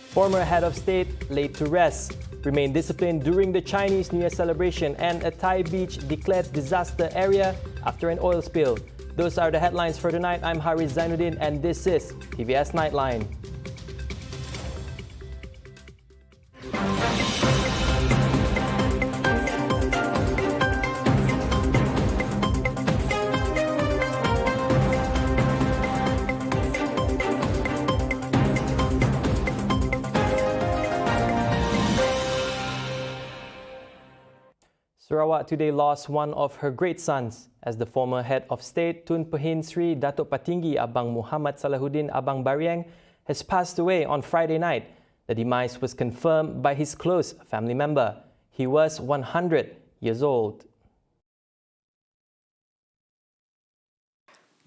Former head of state laid to rest. Remained disciplined during the Chinese New Year celebration, and a Thai beach declared disaster area after an oil spill. Those are the headlines for tonight. I'm Haris Zainuddin and this is TVS Nightline. Sarawak today lost one of her great sons as the former head of state Tun Pehin Sri Datuk Patinggi Abang Muhammad Salahuddin Abang Barieng has passed away on Friday night. The demise was confirmed by his close family member. He was 100 years old.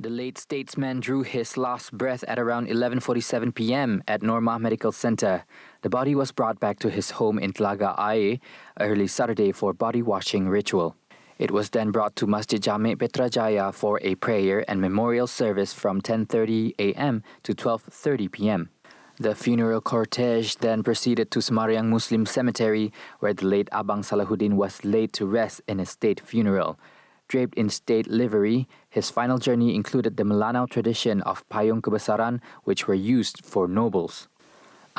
The late statesman drew his last breath at around 11:47 p.m. at Norma Medical Centre. The body was brought back to his home in Telaga Air early Saturday for body washing ritual. It was then brought to Masjid Jami' Petrajaya for a prayer and memorial service from 10:30 a.m. to 12:30 p.m. The funeral cortege then proceeded to Semayang Muslim Cemetery, where the late Abang Salahuddin was laid to rest in a state funeral. Draped in state livery, his final journey included the Melanau tradition of payung kebesaran, which were used for nobles.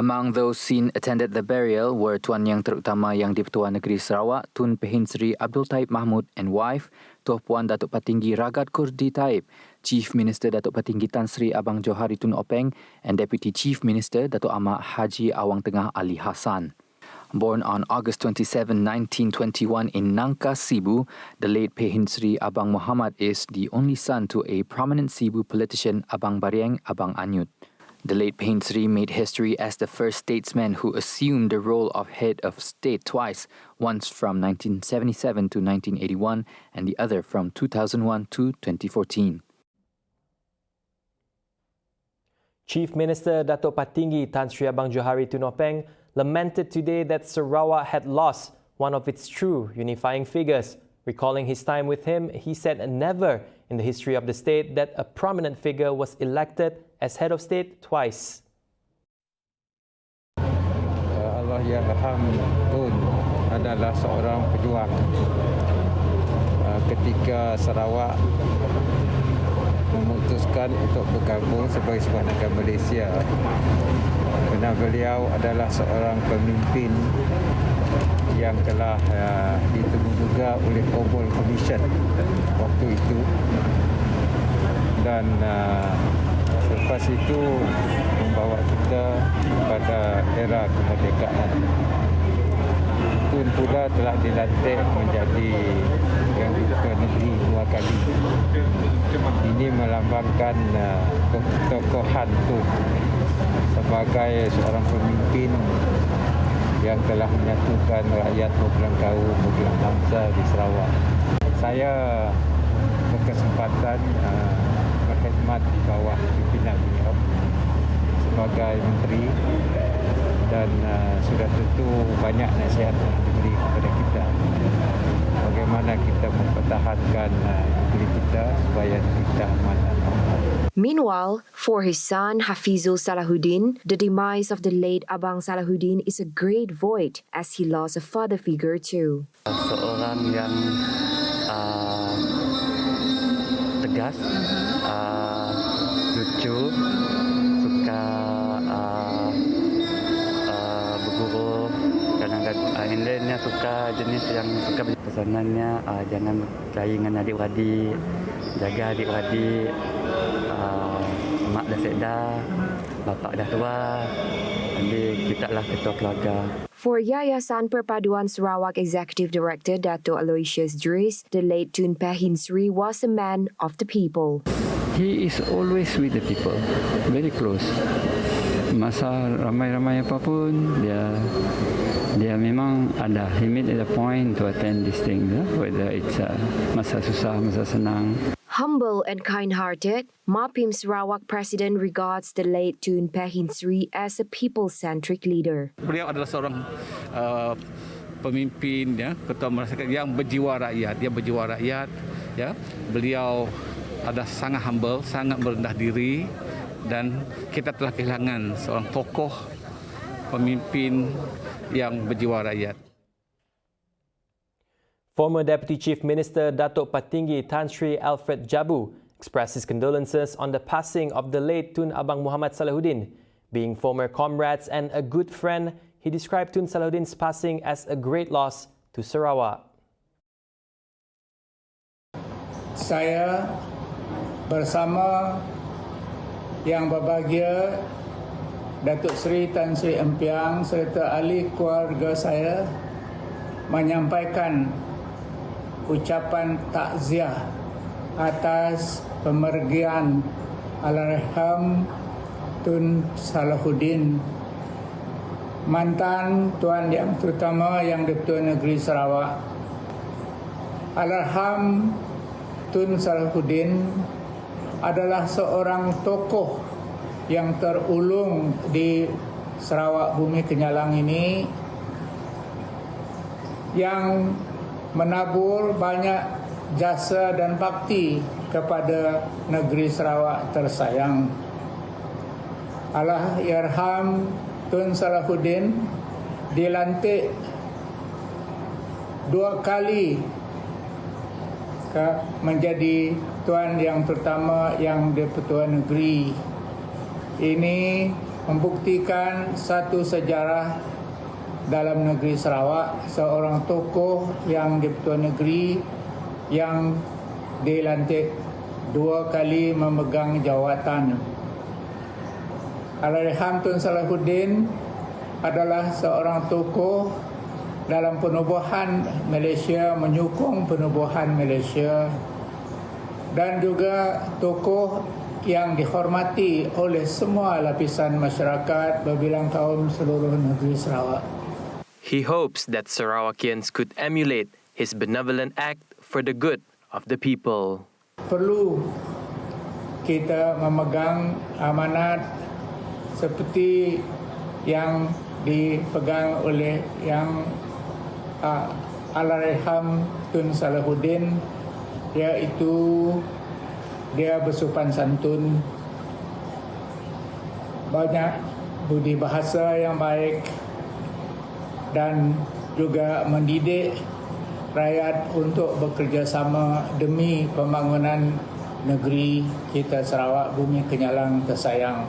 Among those seen attended the burial were Tuan Yang Terutama Yang di-Pertuan Negeri Sarawak, Tun Pehin Sri Abdul Taib Mahmud and wife, Tuan Puan Datuk Patinggi Ragat Kurdi Taib, Chief Minister Datuk Patinggi Tan Sri Abang Johari Tun Openg, and Deputy Chief Minister Datuk Ahmad Haji Awang Tengah Ali Hassan. Born on August 27, 1921 in Nangka, Cebu, the late Pehin Sri Abang Muhammad is the only son to a prominent Cebu politician Abang Barieng Abang Anyut. The late Pehin Sri made history as the first statesman who assumed the role of head of state twice, once from 1977 to 1981 and the other from 2001 to 2014. Chief Minister Datuk Patinggi Tan Sri Abang Johari Tun Openg lamented today that Sarawak had lost one of its true unifying figures. Recalling his time with him, he said never in the history of the state that a prominent figure was elected as head of state twice. Allahyarham Tun adalah seorang pejuang. Ketika Sarawak memutuskan untuk bergabung sebagai sebuah negara Malaysia, kerana beliau adalah seorang pemimpin yang telah ditemu juga oleh Global Commission waktu itu, dan selepas itu membawa kita pada era kemerdekaan. Tun pula telah dilantik menjadi Yang di-Pertuan Negeri 2 kali. Ini melambangkan ketokohan Tun sebagai seorang pemimpin yang telah menyatukan rakyat berbelang-kau, berbelang bangsa di Sarawak. Saya berkesempatan berkhidmat di bawah pimpinan beliau sebagai menteri, dan sudah tentu banyak nasihat yang diberi kepada kita bagaimana kita mempertahankan negeri kita supaya kita amanah. Meanwhile, for his son Hafizul Salahuddin, the demise of the late Abang Salahuddin is a great void as he lost a father figure too. Seorang yang tegas, lucu, suka bergurau, kadang-kadang lainnya suka jenis yang suka pesanannya jangan berkelahi dengan adik-beradik, jaga adik-beradik. Mak dah sedar, bapak dah tua, jadi kita lah ketua keluarga. For Yayasan Perpaduan Sarawak Executive Director Dato ALOYSIUS DRIS, the late Tun Pehin Sri was a man of the people. He is always with the people, very close. Masa ramai-ramai apapun, dia memang ada. He made it a point to attend this thing, whether it's masa susah, masa senang. Humble and kind-hearted, MAPIM Sarawak President regards the late Tun Pehin Sri as a people-centric leader. Beliau adalah seorang pemimpin, ketua masyarakat yang berjiwa rakyat. Dia berjiwa rakyat. Beliau adalah sangat humble, sangat merendah diri, dan kita telah kehilangan seorang tokoh pemimpin yang berjiwa rakyat. Former Deputy Chief Minister Datuk Patinggi Tan Sri Alfred Jabu expressed his condolences on the passing of the late Tun Abang Muhammad Salahuddin. Being former comrades and a good friend, he described Tun Salahuddin's passing as a great loss to Sarawak. Saya bersama yang berbahagia Datuk Seri Tan Sri Empiang serta ahli keluarga saya menyampaikan ucapan takziah atas pemergian Allahyarham Tun Salahuddin, mantan Tuan Yang Terutama Yang di-Pertuan Negeri Sarawak. Allahyarham Tun Salahuddin adalah seorang tokoh yang terulung di Sarawak Bumi Kenyalang ini yang menabur banyak jasa dan bakti kepada negeri Sarawak tersayang. Allahyarham Tun Salahuddin dilantik 2 kali menjadi Tuan Yang Terutama Yang di-Pertuan Negeri. Ini membuktikan satu sejarah dalam negeri Sarawak, seorang tokoh yang di-Pertuan Negeri yang dilantik 2 kali memegang jawatan. Allahyarham Tun Salahuddin adalah seorang tokoh dalam penubuhan Malaysia, menyokong penubuhan Malaysia, dan juga tokoh yang dihormati oleh semua lapisan masyarakat berbilang kaum seluruh negeri Sarawak. He hopes that Sarawakians could emulate his benevolent act for the good of the people. Perlu kita memegang amanat seperti yang dipegang oleh yang Allahyarham Tun Salahuddin, iaitu dia bersopan santun, banyak budi bahasa yang baik, dan juga mendidik rakyat untuk bekerjasama demi pembangunan negeri kita Sarawak Bumi Kenyalang tersayang.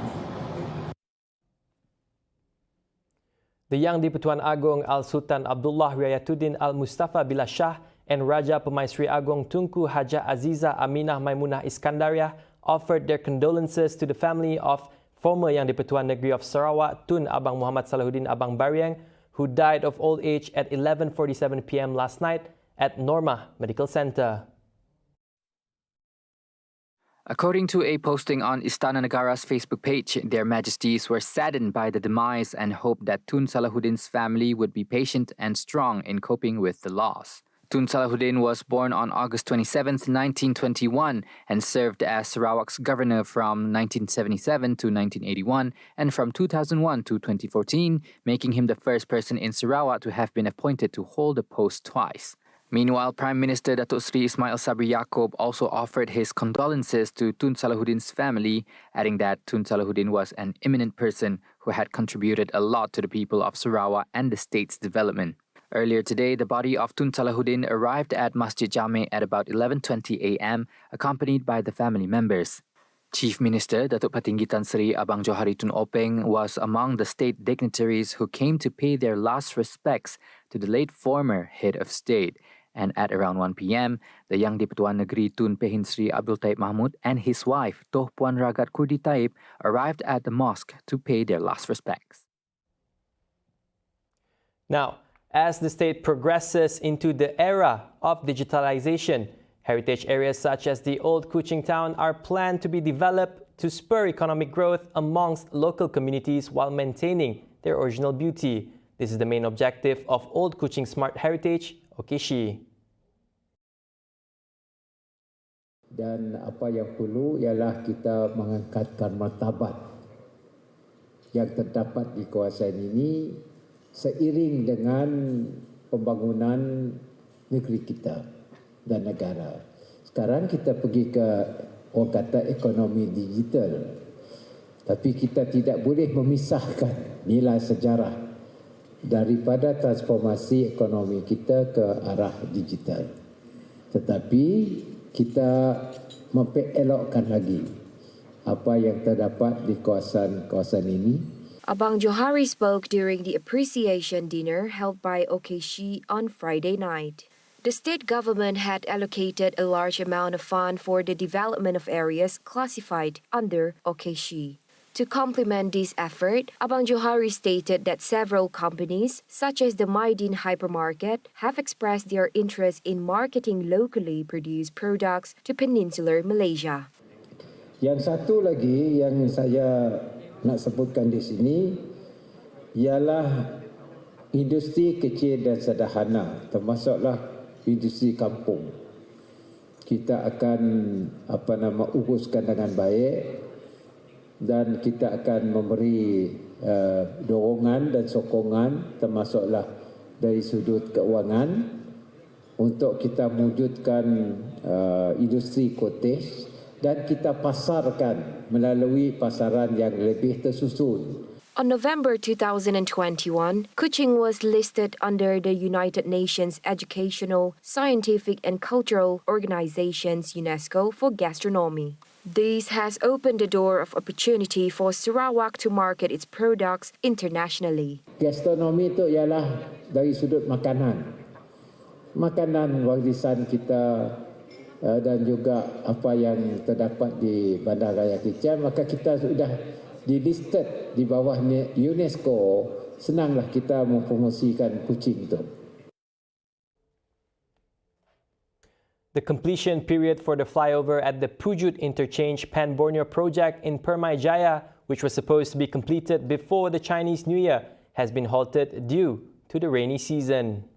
The Yang di-Pertuan Agong Al-Sultan Abdullah Riayatuddin Al-Mustafa Billah Shah and Raja Pemaisri Agong Tunku Haja Aziza Aminah Maimunah Iskandariah offered their condolences to the family of former Yang di-Pertuan Negeri of Sarawak Tun Abang Muhammad Salahuddin Abang Bariang, who died of old age at 11:47 p.m. last night at Norma Medical Center. According to a posting on Istana Negara's Facebook page, Their Majesties were saddened by the demise and hoped that Tun Salahuddin's family would be patient and strong in coping with the loss. Tun Salahuddin was born on August 27, 1921 and served as Sarawak's governor from 1977 to 1981 and from 2001 to 2014, making him the first person in Sarawak to have been appointed to hold the post twice. Meanwhile, Prime Minister Datuk Seri Ismail Sabri Yaakob also offered his condolences to Tun Salahuddin's family, adding that Tun Salahuddin was an eminent person who had contributed a lot to the people of Sarawak and the state's development. Earlier today, the body of Tun Salahuddin arrived at Masjid Jame at about 11:20 a.m., accompanied by the family members. Chief Minister Datuk Patinggi Tan Sri Abang Johari Tun Openg was among the state dignitaries who came to pay their last respects to the late former head of state. And at around 1 p.m., the Yang di-Pertuan Negeri Tun Pehin Sri Abdul Taib Mahmud and his wife, Toh Puan Ragat Kurdi Taib, arrived at the mosque to pay their last respects. Now, as the state progresses into the era of digitalization, heritage areas such as the Old Kuching Town are planned to be developed to spur economic growth amongst local communities while maintaining their original beauty. This is the main objective of Old Kuching Smart Heritage, Okishi. Dan apa yang perlu ialah kita mengangkatkan martabat yang terdapat di kawasan ini seiring dengan pembangunan negeri kita dan negara. Sekarang kita pergi ke orang kata ekonomi digital, tapi kita tidak boleh memisahkan nilai sejarah daripada transformasi ekonomi kita ke arah digital. Tetapi kita memperelokkan lagi apa yang terdapat di kawasan-kawasan ini. Abang Johari spoke during the appreciation dinner held by OKSHI on Friday night. The state government had allocated a large amount of fund for the development of areas classified under OKSHI. To complement this effort, Abang Johari stated that several companies, such as the Maidin hypermarket, have expressed their interest in marketing locally produced products to peninsular Malaysia. Yang satu lagi yang saya nak sebutkan di sini ialah industri kecil dan sederhana, termasuklah industri kampung. Kita akan uruskan dengan baik dan kita akan memberi dorongan dan sokongan, termasuklah dari sudut keuangan, untuk kita mewujudkan industri cottage dan kita pasarkan melalui pasaran yang lebih tersusun. On November 2021, Kuching was listed under the United Nations Educational, Scientific and Cultural Organizations UNESCO for gastronomy. This has opened the door of opportunity for Sarawak to market its products internationally. Gastronomi itu ialah dari sudut makanan. Makanan warisan kita dan juga apa yang terdapat di Bandaraya Kicap, maka kita sudah di-listed di bawah UNESCO, senanglah kita mempromosikan Kuching itu. The completion period for the flyover at the PUJUT Interchange Pan-Borneo project in Permai Jaya, which was supposed to be completed before the Chinese New Year, has been halted due to the rainy season.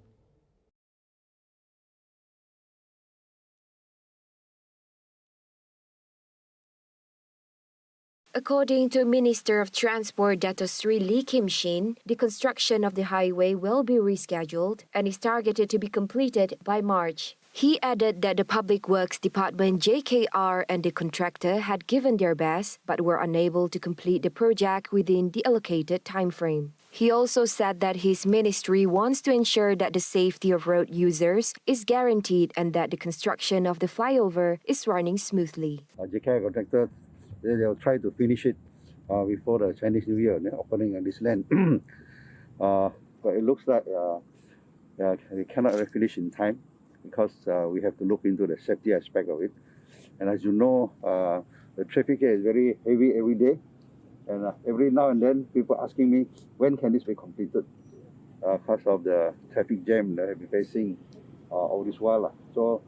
According to Minister of Transport Dato Sri Lee Kim Shin, the construction of the highway will be rescheduled and is targeted to be completed by March. He added that the Public Works Department JKR and the contractor had given their best but were unable to complete the project within the allocated timeframe. He also said that his ministry wants to ensure that the safety of road users is guaranteed and that the construction of the flyover is running smoothly. JKR contractor, they'll try to finish it before the Chinese New Year, opening on this land. But it looks like we cannot finish in time because we have to look into the safety aspect of it. And as you know, the traffic here is very heavy every day. And every now and then, people asking me, when can this be completed? Because of the traffic jam that I've been facing all this while. So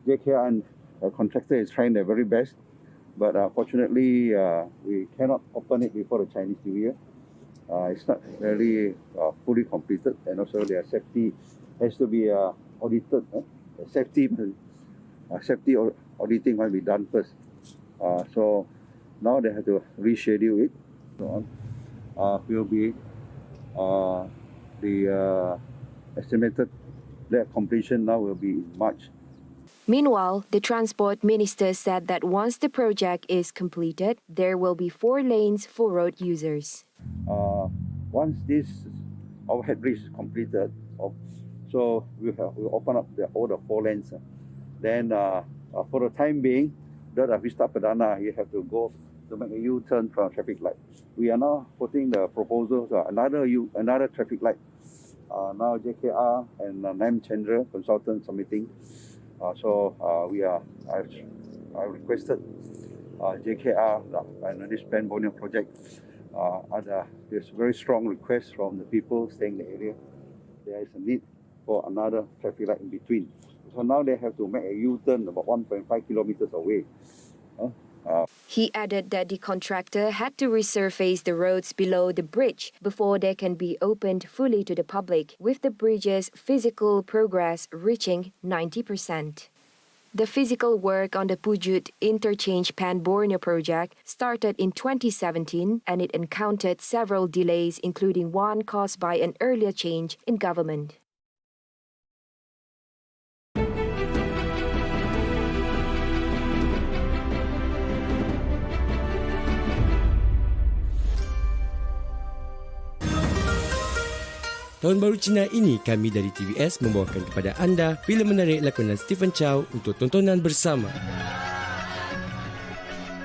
JKR and the contractor is trying their very best. But fortunately, we cannot open it before the Chinese New Year. It's not really fully completed, and also their safety has to be audited. Safety auditing must be done first. So now they have to reschedule it. So on will be the estimated completion now will be in March. Meanwhile, the Transport Minister said that once the project is completed, there will be 4 lanes for road users. Once this overhead bridge is completed, so we'll open up all the 4 lanes. Then for the time being, the Vista Perdana, you have to go to make a U-turn from traffic light. We are now putting the proposals, another traffic light. Now JKR and Nam Chandra consultant submitting. I requested JKR and this Pan-Borneo project. There's very strong requests from the people staying in the area. There is a need for another traffic light in between. So now they have to make a U-turn about 1.5 kilometers away. He added that the contractor had to resurface the roads below the bridge before they can be opened fully to the public, with the bridge's physical progress reaching 90%. The physical work on the PUJUT Interchange Pan-Borneo project started in 2017 and it encountered several delays, including one caused by an earlier change in government. Tahun Baru Cina ini, kami dari TVS membawakan kepada anda filem menarik lakonan Stephen Chow untuk tontonan bersama.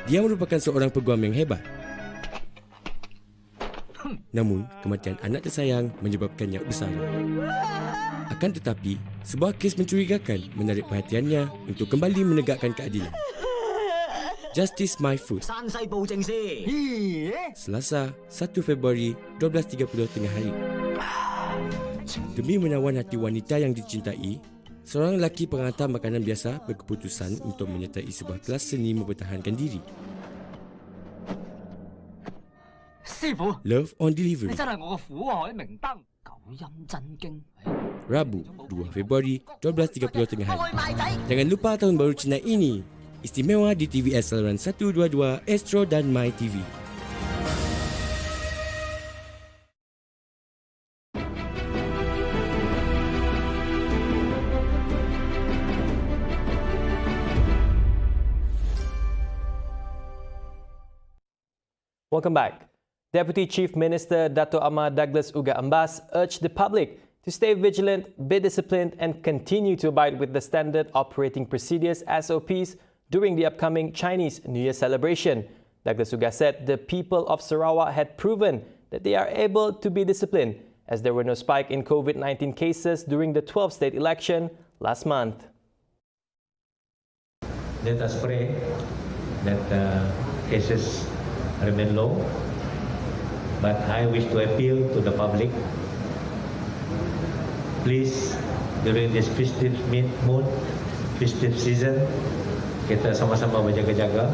Dia merupakan seorang peguam yang hebat. Namun, kematian anak tersayang menyebabkannya bersara. Akan tetapi, sebuah kes mencurigakan menarik perhatiannya untuk kembali menegakkan keadilan. Justice My Food. Selasa, 1 Februari, 12.30 tengah hari. Demi menawan hati wanita yang dicintai, seorang lelaki penghantar makanan biasa berkeputusan untuk menyertai sebuah kelas seni mempertahankan diri. Love on Delivery. Rabu, 2 Februari, 12.30 tengah hari. Jangan lupa Tahun Baru Cina ini istimewa di TVS saluran 122, Astro dan My TV. Welcome back. Deputy Chief Minister Dato' Ahmad Douglas Uga Ambas urged the public to stay vigilant, be disciplined and continue to abide with the standard operating procedures SOPs during the upcoming Chinese New Year celebration. Douglas Uga said the people of Sarawak had proven that they are able to be disciplined as there were no spike in COVID-19 cases during the 12th state election last month. Let us pray that cases remain low, but I wish to appeal to the public. Please, during this festive mood, festive season, kita sama-sama berjaga-jaga,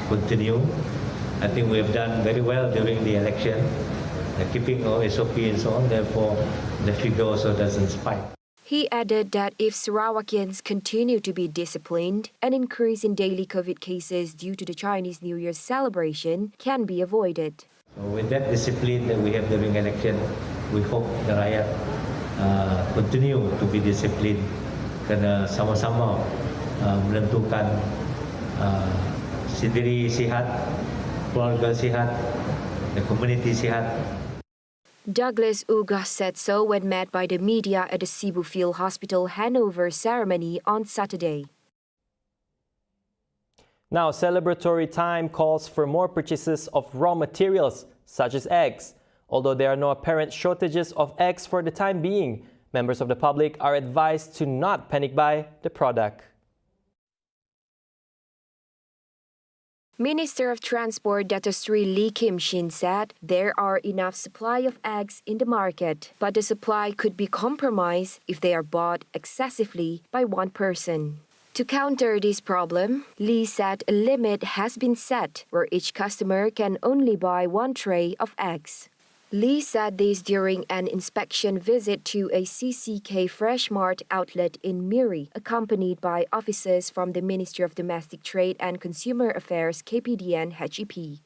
continue. I think we have done very well during the election, keeping our SOP and so on, therefore the figure also doesn't spike. He added that if Sarawakians continue to be disciplined, an increase in daily COVID cases due to the Chinese New Year celebration can be avoided. So with that discipline that we have during election, we hope the rakyat continue to be disciplined, kerana sama-sama menentukan sendiri sihat, keluarga sihat, dan community sihat. Douglas Uga said so when met by the media at the Cebu Field Hospital handover ceremony on Saturday. Now, celebratory time calls for more purchases of raw materials, such as eggs. Although there are no apparent shortages of eggs for the time being, members of the public are advised to not panic buy the product. Minister of Transport Dato' Sri Lee Kim-shin said there are enough supply of eggs in the market, but the supply could be compromised if they are bought excessively by one person. To counter this problem, Lee said a limit has been set where each customer can only buy one tray of eggs. Lee said this during an inspection visit to a CCK Fresh Mart outlet in Miri, accompanied by officers from the Ministry of Domestic Trade and Consumer Affairs KPDN HEP.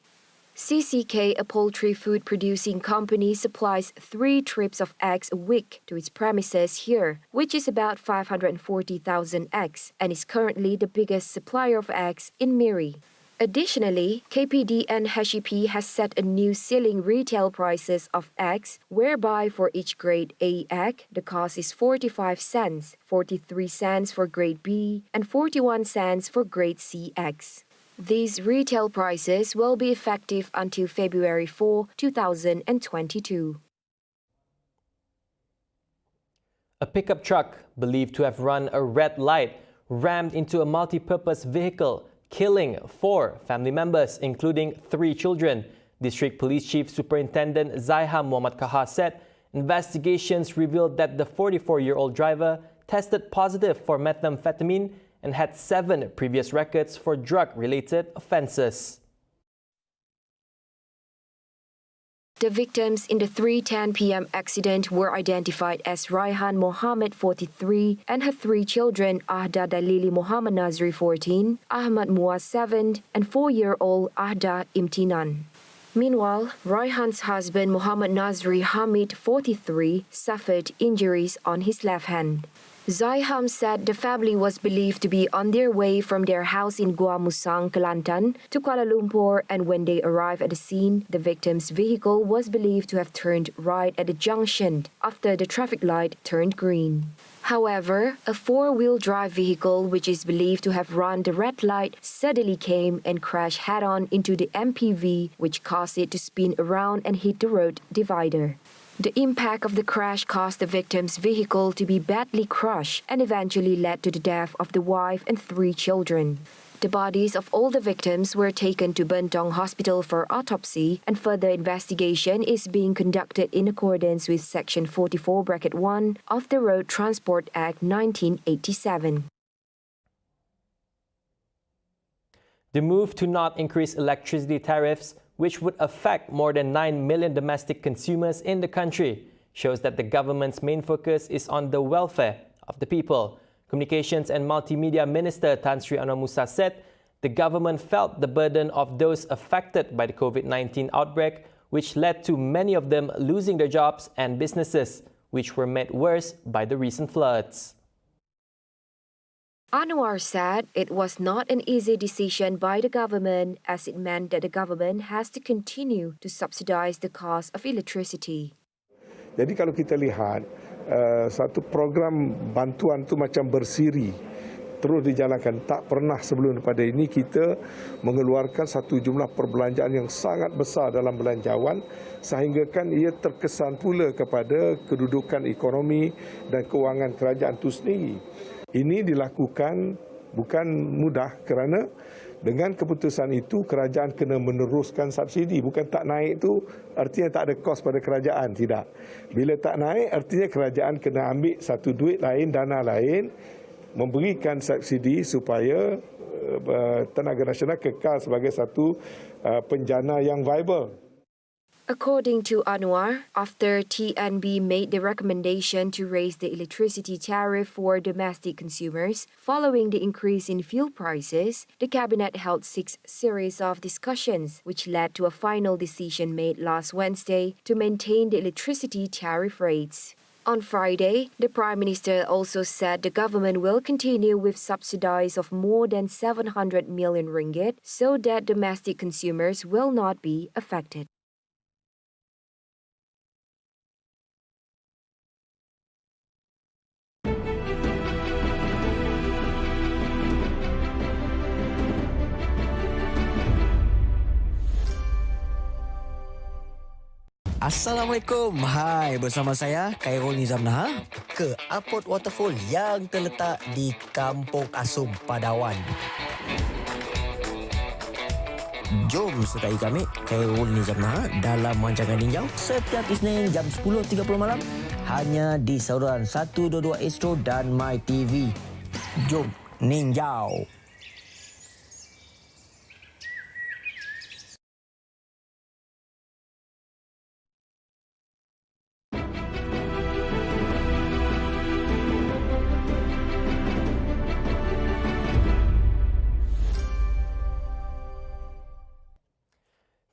CCK, a poultry food producing company, supplies 3 trips of eggs a week to its premises here, which is about 540,000 eggs, and is currently the biggest supplier of eggs in Miri. Additionally, KPDN HEP has set a new ceiling retail prices of eggs, whereby for each grade A egg, the cost is 45 cents, 43 cents for grade B, and 41 cents for grade C eggs. These retail prices will be effective until February 4, 2022. A pickup truck believed to have run a red light rammed into a multi-purpose vehicle, killing 4 family members, including 3 children. District Police Chief Superintendent Zaiha Muhammad Kahar said investigations revealed that the 44-year-old driver tested positive for methamphetamine and had 7 previous records for drug-related offences. The victims in the 3:10 p.m. accident were identified as Raihan Mohammed, 43, and her 3 children, Ahda Dalili Muhammad Nazri, 14, Ahmad Muaz, 7, and 4-year-old Ahda Imtinan. Meanwhile, Raihan's husband, Muhammad Nazri Hamid, 43, suffered injuries on his left hand. Zaiham said the family was believed to be on their way from their house in Gua Musang, Kelantan, to Kuala Lumpur, and when they arrived at the scene, the victim's vehicle was believed to have turned right at the junction after the traffic light turned green. However, a four-wheel drive vehicle which is believed to have run the red light suddenly came and crashed head-on into the MPV, which caused it to spin around and hit the road divider. The impact of the crash caused the victim's vehicle to be badly crushed and eventually led to the death of the wife and 3 children. The bodies of all the victims were taken to Bentong Hospital for autopsy, and further investigation is being conducted in accordance with Section 44(1) of the Road Transport Act 1987. The move to not increase electricity tariffs, which would affect more than 9 million domestic consumers in the country, shows that the government's main focus is on the welfare of the people. Communications and Multimedia Minister Tan Sri ANNUAR MUSA said the government felt the burden of those affected by the COVID-19 outbreak, which led to many of them losing their jobs and businesses, which were made worse by the recent floods. ANNUAR said it was not an easy decision by the government, as it meant that the government has to continue to subsidize the cost of electricity. Jadi kalau kita lihat satu program bantuan tu macam bersiri terus dijalankan, tak pernah sebelum daripada ini kita mengeluarkan satu jumlah perbelanjaan yang sangat besar dalam belanjawan sehingga kan ia terkesan pula kepada kedudukan ekonomi dan kewangan kerajaan itu sendiri. Ini dilakukan bukan mudah kerana dengan keputusan itu kerajaan kena meneruskan subsidi. Bukan tak naik itu artinya tak ada kos pada kerajaan, tidak. Bila tak naik artinya kerajaan kena ambil satu duit lain, dana lain, memberikan subsidi supaya tenaga nasional kekal sebagai satu penjana yang viable. According to ANNUAR, after TNB made the recommendation to raise the electricity tariff for domestic consumers following the increase in fuel prices, the cabinet held 6 series of discussions, which led to a final decision made last Wednesday to maintain the electricity tariff rates. On Friday, the Prime Minister also said the government will continue with subsidies of more than 700 million ringgit so that domestic consumers will not be affected. Assalamualaikum. Hai, bersama saya Khairul Nizam Nahar ke Apot Waterfall yang terletak di Kampung Asum, Padawan. Jom sertai kami Khairul Nizam Nahar dalam rancangan Ninjau setiap Isnin jam 10.30 malam hanya di saluran 122 Astro dan My TV. Jom Ninjau.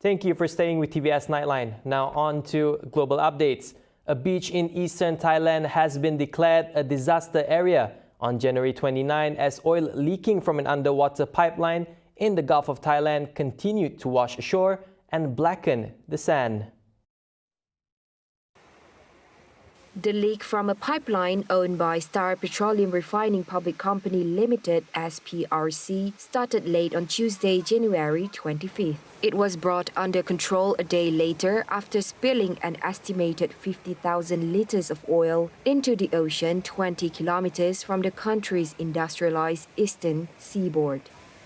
Thank you for staying with TVS Nightline. Now on to global updates. A beach in eastern Thailand has been declared a disaster area on January 29 as oil leaking from an underwater pipeline in the Gulf of Thailand continued to wash ashore and blacken the sand. The leak from a pipeline owned by Star Petroleum Refining Public Company Limited (SPRC) started late on Tuesday, January 25th. It was brought under control a day later after spilling an estimated 50,000 liters of oil into the ocean 20 kilometers from the country's industrialized eastern seaboard.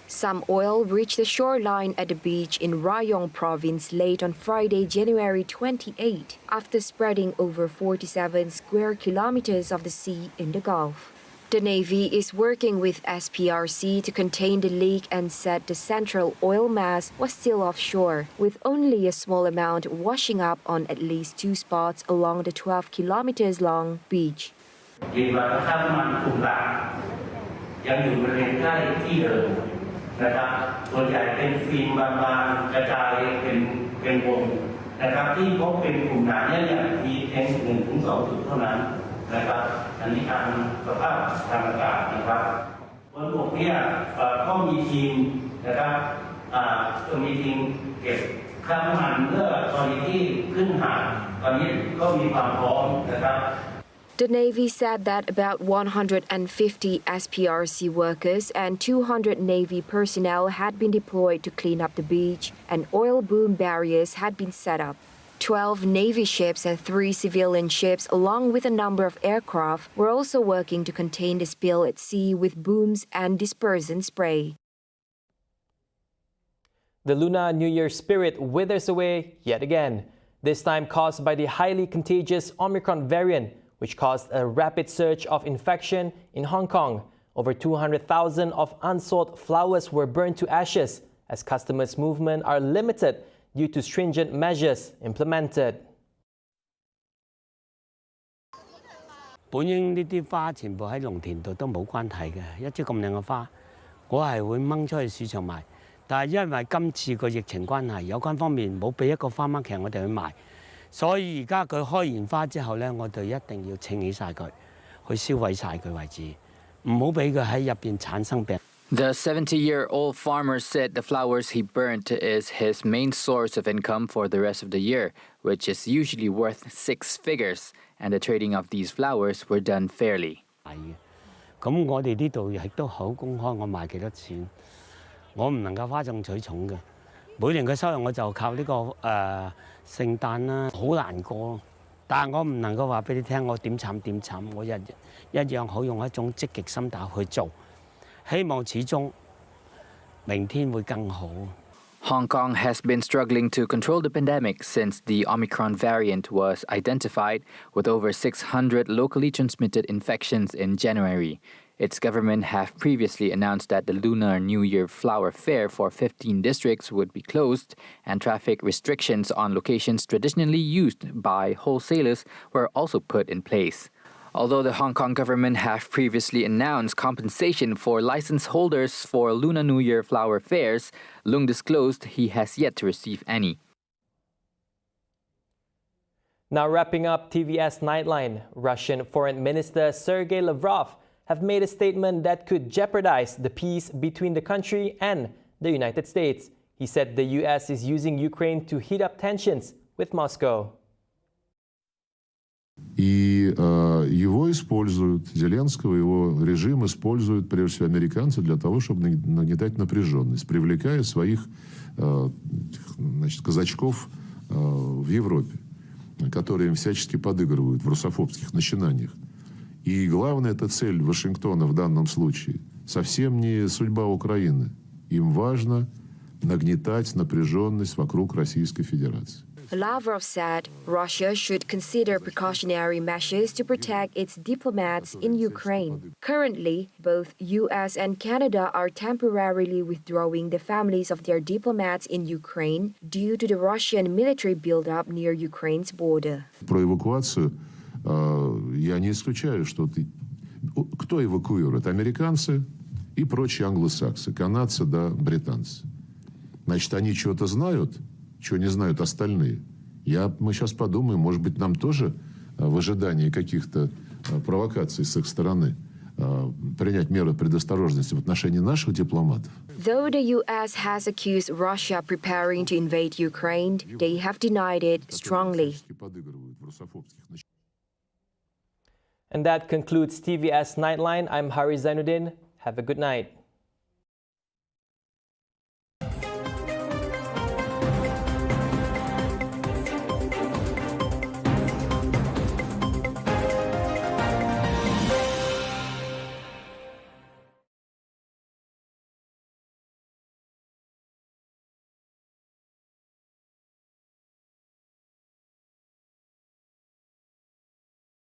Some oil reached the shoreline at the beach in Rayong province late on Friday, January 28, after spreading over 47 square kilometers of the sea in the Gulf. The Navy is working with SPRC to contain the leak and said the central oil mass was still offshore, with only a small amount washing up on at least 2 spots along the 12 kilometers long beach. นะครับอันนี้การสภาพทางอากาศนะครับบนบกเนี่ยก็มีทีมนะครับจะมีทีมเก็บคราบน้ำมันเมื่อกรณีที่ขึ้นหาดตอนนี้ก็มีความพร้อมนะครับ The Navy said that about 150 SPRC workers and 200 Navy personnel had been deployed to clean up the beach, and oil boom barriers had been set up. 12 Navy ships and 3 civilian ships, along with a number of aircraft, were also working to contain the spill at sea with booms and dispersant spray. The Lunar New Year spirit withers away yet again, this time caused by the highly contagious Omicron variant, which caused a rapid surge of infection in Hong Kong. Over 200,000 of unsold flowers were burned to ashes as customers' movement are limited due to stringent measures implemented. 本應呢啲花全部喺農田度都冇關係嘅，一支咁靚嘅花，我係會掹出去市場賣。但係因為今次個疫情關係，有關方面冇俾一個花 market 我哋去賣，所以而家佢開完花之後咧，我哋一定要清起晒佢，去燒毀晒佢為止，唔好俾佢喺入邊產生病。 The 70-year-old farmer said the flowers he burnt is his main source of income for the rest of the year, which is usually worth 6 figures, and the trading of these flowers were done fairly. 咁我哋呢度亦都好公開，我賣幾多錢，我唔能夠嘩眾取寵嘅。每年嘅收入我就靠呢個聖誕啦，好難過。但係我唔能夠話俾你聽，我點慘點慘，我一樣好用一種積極心態去做。 希望始終明天會更好。 Hong Kong has been struggling to control the pandemic since the Omicron variant was identified, with over 600 locally transmitted infections in January. Its government have previously announced that the Lunar New Year flower fair for 15 districts would be closed, and traffic restrictions on locations traditionally used by wholesalers were also put in place. Although the Hong Kong government have previously announced compensation for license holders for Lunar New Year flower fairs, Lung disclosed he has yet to receive any. Now wrapping up TVS Nightline, Russian Foreign Minister Sergei Lavrov have made a statement that could jeopardize the peace between the country and the United States. He said the US is using Ukraine to heat up tensions with Moscow. И его используют, Зеленского, его режим используют, прежде всего, американцы для того, чтобы нагнетать напряженность, привлекая своих казачков в Европе, которые им всячески подыгрывают в русофобских начинаниях. И главная эта цель Вашингтона в данном случае совсем не судьба Украины. Им важно нагнетать напряженность вокруг Российской Федерации. Lavrov said Russia should consider precautionary measures to protect its diplomats in Ukraine. Currently, both US and Canada are temporarily withdrawing the families of their diplomats in Ukraine due to the Russian military buildup near Ukraine's border. Про эвакуацию я не исключаю, что кто эвакуирует? Американцы и прочие англосаксы, канадцы да британцы. Значит, они чего-то знают, чего не знают остальные. Мы сейчас подумаем, может быть, нам тоже в ожидании каких-то провокаций с их стороны принять меры предосторожности в отношении наших дипломатов. Though the US has accused Russia preparing to invade Ukraine, they have denied it strongly. And that concludes TVS Nightline. I'm Hari Zainuddin. Have a good night.